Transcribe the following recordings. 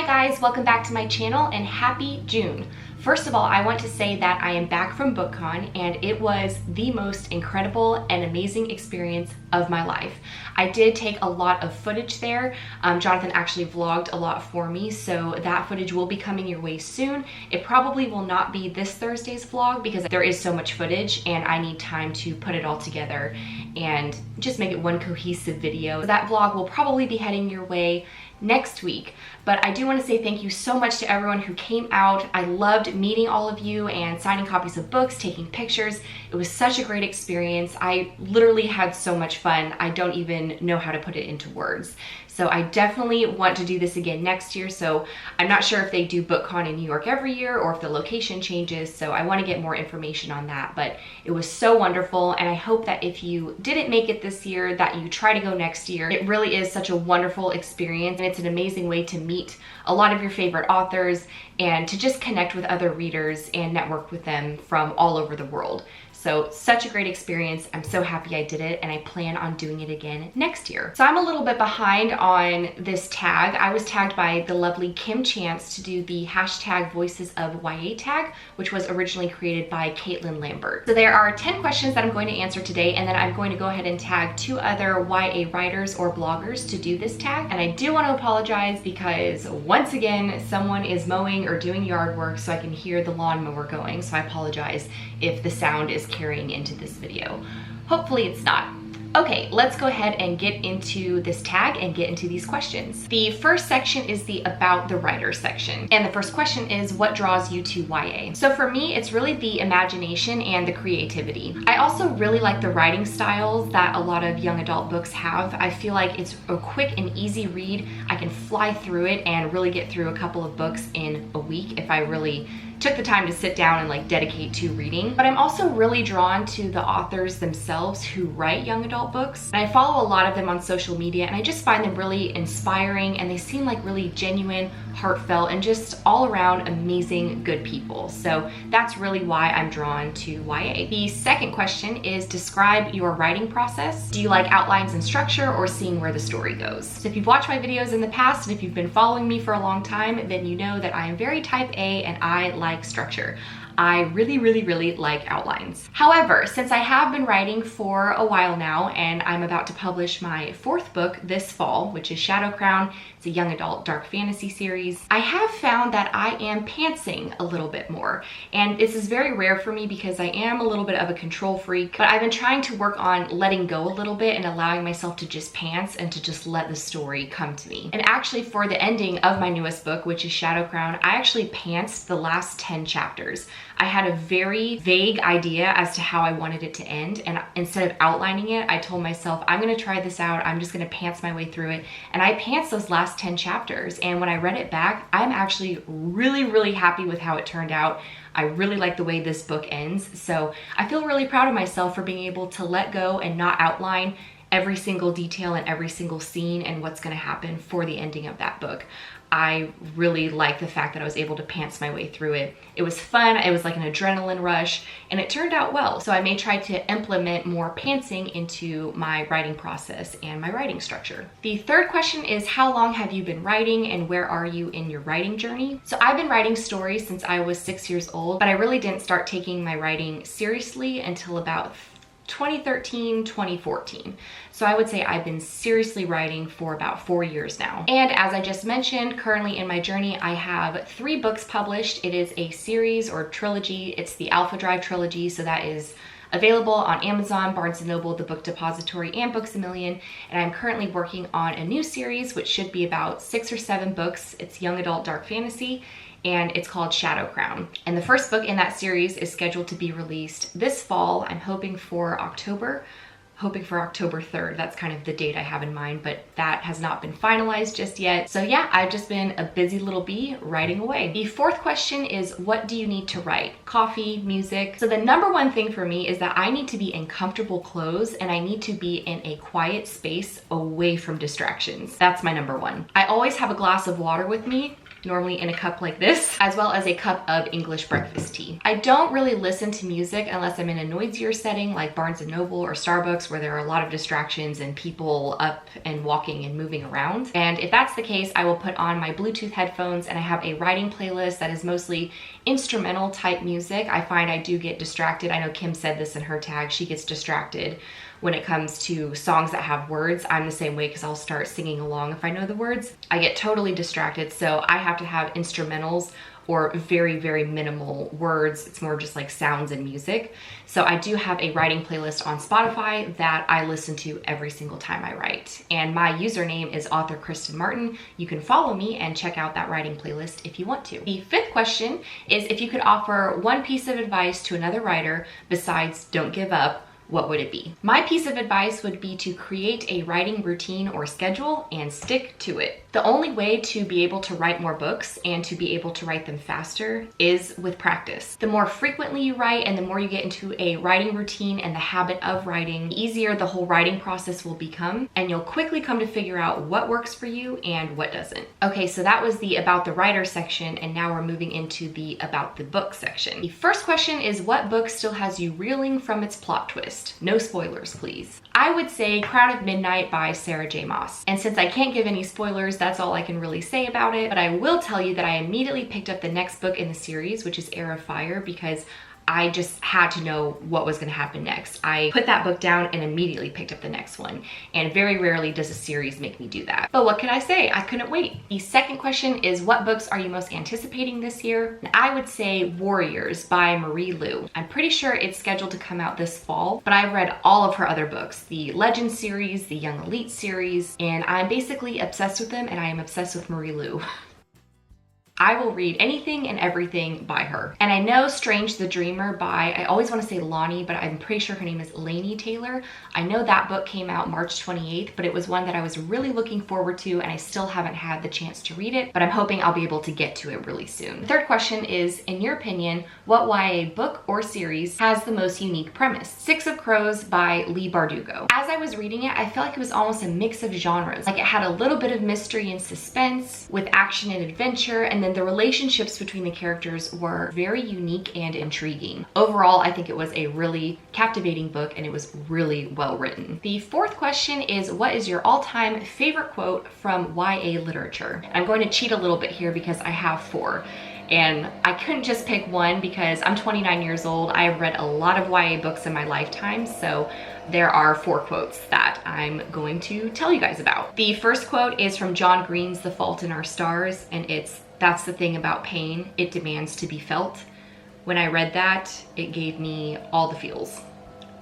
Hi guys, welcome back to my channel and happy June. First of all, I want to say that I am back from BookCon and it was the most incredible and amazing experience of my life. I did take a lot of footage there. Jonathan actually vlogged a lot for me, so that footage will be coming your way soon. It probably will not be this Thursday's vlog because there is so much footage and I need time to put it all together and just make it one cohesive video. That vlog will probably be heading your way next week. But I do want to say thank you so much to everyone who came out. I loved meeting all of you and signing copies of books, taking pictures. It was such a great experience. I literally had so much fun. I don't even know how to put it into words. So I definitely want to do this again next year. So I'm not sure if they do BookCon in New York every year or if the location changes. So I want to get more information on that, but it was so wonderful. And I hope that if you didn't make it this year, that you try to go next year. It really is such a wonderful experience and it's an amazing way to meet a lot of your favorite authors and to just connect with other readers and network with them from all over the world. So such a great experience. I'm so happy I did it and I plan on doing it again next year. So I'm a little bit behind on this tag. I was tagged by the lovely Kim Chance to do the hashtag Voices of YA tag, which was originally created by Caitlin Lambert. So there are 10 questions that I'm going to answer today, and then I'm going to go ahead and tag 2 other YA writers or bloggers to do this tag. And I do want to apologize because once again, someone is mowing or doing yard work so I can hear the lawnmower going. So I apologize if the sound is carrying into this video. Hopefully it's not. Okay, let's go ahead and get into this tag and get into these questions. The first section is the About the Writer section. And the first question is, what draws you to YA? So for me, it's really the imagination and the creativity. I also really like the writing styles that a lot of young adult books have. I feel like it's a quick and easy read. I can fly through it and really get through a couple of books in a week if I really took the time to sit down and dedicate to reading. But I'm also really drawn to the authors themselves who write young adult books. And I follow a lot of them on social media and I just find them really inspiring and they seem like really genuine, heartfelt, and just all around amazing, good people. So that's really why I'm drawn to YA. The second question is, describe your writing process. Do you like outlines and structure or seeing where the story goes? So if you've watched my videos in the past and if you've been following me for a long time, then you know that I am very type A and I like structure. I really like outlines. However, since I have been writing for a while now and I'm about to publish my 4th book this fall, which is Shadow Crown, it's a young adult dark fantasy series, I have found that I am pantsing a little bit more. And this is very rare for me because I am a little bit of a control freak, but I've been trying to work on letting go a little bit and allowing myself to just pants and to just let the story come to me. And actually for the ending of my newest book, which is Shadow Crown, I actually pantsed the last 10 chapters. I had a very vague idea as to how I wanted it to end, and instead of outlining it, I told myself, I'm gonna try this out, I'm just gonna pants my way through it, and I pantsed those last 10 chapters, and when I read it back, I'm actually really happy with how it turned out. I really like the way this book ends, so I feel really proud of myself for being able to let go and not outline every single detail and every single scene and what's gonna happen for the ending of that book. I really like the fact that I was able to pants my way through it. It was fun, it was like an adrenaline rush, and it turned out well. So I may try to implement more pantsing into my writing process and my writing structure. The third question is, how long have you been writing and where are you in your writing journey? So I've been writing stories since I was 6 years old, but I really didn't start taking my writing seriously until about 2013, 2014. So I would say I've been seriously writing for about 4 years now. And as I just mentioned, currently in my journey, I have 3 books published. It is a series or trilogy. It's the Alpha Drive trilogy. So that is available on Amazon, Barnes & Noble, The Book Depository, and Books A Million. And I'm currently working on a new series, which should be about 6 or 7 books. It's young adult dark fantasy, and it's called Shadow Crown. And the first book in that series is scheduled to be released this fall. I'm hoping for October 3rd. That's kind of the date I have in mind, but that has not been finalized just yet. So yeah, I've just been a busy little bee writing away. The fourth question is, what do you need to write? Coffee, music? So the number one thing for me is that I need to be in comfortable clothes and I need to be in a quiet space away from distractions. That's my number one. I always have a glass of water with me normally in a cup like this, as well as a cup of English breakfast tea. I don't really listen to music unless I'm in a noisier setting like Barnes & Noble or Starbucks, where there are a lot of distractions and people up and walking and moving around. And if that's the case, I will put on my Bluetooth headphones, and I have a writing playlist that is mostly instrumental type music. I find I do get distracted. I know Kim said this in her tag. She gets distracted when it comes to songs that have words. I'm the same way because I'll start singing along if I know the words. I get totally distracted, so I have to have instrumentals or very, very minimal words. It's more just like sounds and music. So I do have a writing playlist on Spotify that I listen to every single time I write. And my username is author Kristen Martin. You can follow me and check out that writing playlist if you want to. The fifth question is, if you could offer one piece of advice to another writer besides don't give up, what would it be? My piece of advice would be to create a writing routine or schedule and stick to it. The only way to be able to write more books and to be able to write them faster is with practice. The more frequently you write and the more you get into a writing routine and the habit of writing, the easier the whole writing process will become, and you'll quickly come to figure out what works for you and what doesn't. Okay, so that was the about the writer section, and now we're moving into the about the book section. The first question is, what book still has you reeling from its plot twist? No spoilers, please. I would say Crown of Midnight by Sarah J. Maas. And since I can't give any spoilers, that's all I can really say about it. But I will tell you that I immediately picked up the next book in the series, which is Heir of Fire, because I just had to know what was gonna happen next. I put that book down and immediately picked up the next one. And very rarely does a series make me do that. But what can I say? I couldn't wait. The second question is, what books are you most anticipating this year? And I would say Warriors by Marie Lu. I'm pretty sure it's scheduled to come out this fall, but I've read all of her other books, the Legend series, the Young Elite series, and I'm basically obsessed with them, and I am obsessed with Marie Lu. I will read anything and everything by her. And I know Strange the Dreamer by, I always want to say Lonnie, but I'm pretty sure her name is Lainey Taylor. I know that book came out March 28th, but it was one that I was really looking forward to, and I still haven't had the chance to read it, but I'm hoping I'll be able to get to it really soon. The third question is, in your opinion, what YA book or series has the most unique premise? Six of Crows by Leigh Bardugo. As I was reading it, I felt like it was almost a mix of genres. Like it had a little bit of mystery and suspense with action and adventure, and then the relationships between the characters were very unique and intriguing. Overall, I think it was a really captivating book, and it was really well written. The fourth question is, what is your all-time favorite quote from YA literature? I'm going to cheat a little bit here because I have 4. And I couldn't just pick one because I'm 29 years old. I have read a lot of YA books in my lifetime, so there are 4 quotes that I'm going to tell you guys about. The first quote is from John Green's The Fault in Our Stars, and it's, "That's the thing about pain, it demands to be felt." When I read that, it gave me all the feels.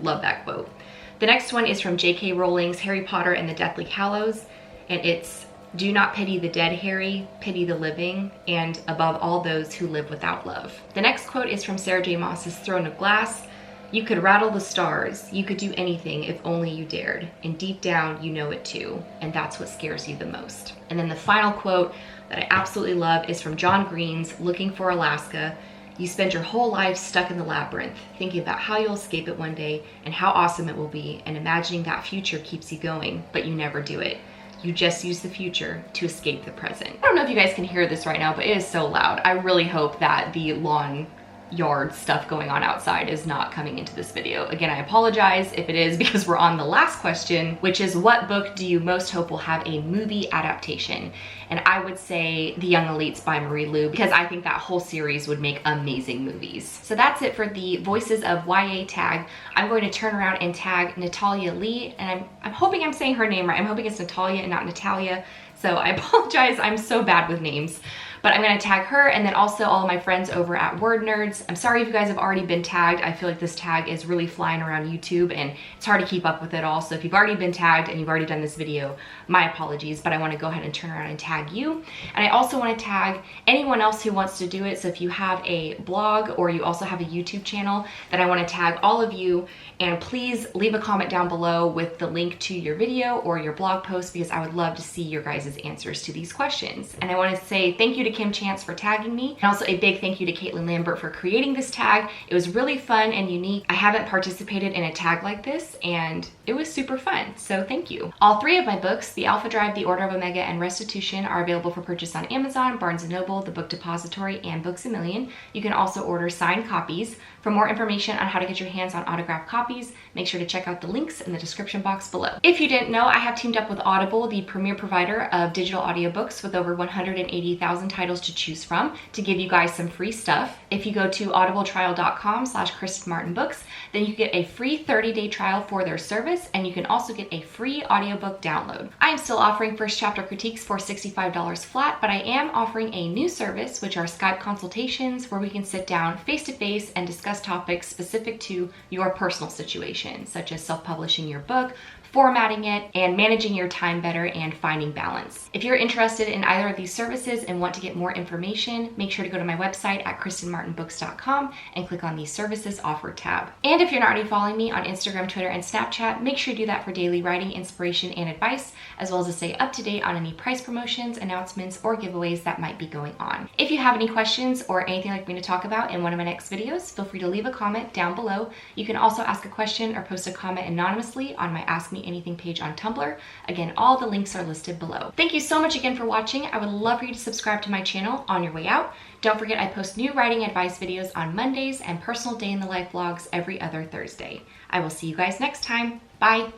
Love that quote. The next one is from J.K. Rowling's Harry Potter and the Deathly Hallows, and it's, "Do not pity the dead, Harry, pity the living, and above all those who live without love." The next quote is from Sarah J. Maas's Throne of Glass. "You could rattle the stars, you could do anything if only you dared, and deep down you know it too, and that's what scares you the most." And then the final quote that I absolutely love is from John Green's Looking for Alaska. "You spend your whole life stuck in the labyrinth, thinking about how you'll escape it one day and how awesome it will be, and imagining that future keeps you going, but you never do it. You just use the future to escape the present." I don't know if you guys can hear this right now, but it is so loud. I really hope that the lawn yard stuff going on outside is not coming into this video. Again, I apologize if it is, because we're on the last question, which is, what book do you most hope will have a movie adaptation? And I would say The Young Elites by Marie Lu, because I think that whole series would make amazing movies. So that's it for the Voices of YA tag. I'm going to turn around and tag Natalia Leigh, and I'm hoping I'm saying her name right. I'm hoping it's Natalia and not Natalia. So I apologize, I'm so bad with names. But I'm gonna tag her, and then also all of my friends over at Word Nerds. I'm sorry if you guys have already been tagged. I feel like this tag is really flying around YouTube and it's hard to keep up with it all. So if you've already been tagged and you've already done this video, my apologies, but I wanna go ahead and turn around and tag you. And I also wanna tag anyone else who wants to do it. So if you have a blog or you also have a YouTube channel, then I wanna tag all of you. And please leave a comment down below with the link to your video or your blog post, because I would love to see your guys' answers to these questions. And I wanna say thank you to Kim Chance for tagging me, and also a big thank you to Caitlin Lambert for creating this tag. It was really fun and unique. I haven't participated in a tag like this, and it was super fun, so thank you. All 3 of my books, The Alpha Drive, The Order of Omega, and Restitution, are available for purchase on Amazon, Barnes & Noble, The Book Depository, and Books A Million. You can also order signed copies. For more information on how to get your hands on autographed copies, make sure to check out the links in the description box below. If you didn't know, I have teamed up with Audible, the premier provider of digital audiobooks with over 180,000 titles to choose from, to give you guys some free stuff. If you go to audibletrial.com/KristenMartinBooks, then you get a free 30-day trial for their service, and you can also get a free audiobook download. I am still offering first chapter critiques for $65 flat, but I am offering a new service, which are Skype consultations, where we can sit down face-to-face and discuss topics specific to your personal situation, such as self-publishing your book, formatting it, and managing your time better and finding balance. If you're interested in either of these services and want to get more information, make sure to go to my website at KristenMartinBooks.com and click on the Services Offered tab. And if you're not already following me on Instagram, Twitter, and Snapchat, make sure to do that for daily writing inspiration and advice, as well as to stay up to date on any price promotions, announcements, or giveaways that might be going on. If you have any questions or anything you'd like me to talk about in one of my next videos, feel free to leave a comment down below. You can also ask a question or post a comment anonymously on my Ask Me Anything page on Tumblr. Again, all the links are listed below. Thank you so much again for watching. I would love for you to subscribe to my channel on your way out. Don't forget, I post new writing advice videos on Mondays and personal day in the life vlogs every other Thursday. I will see you guys next time. Bye.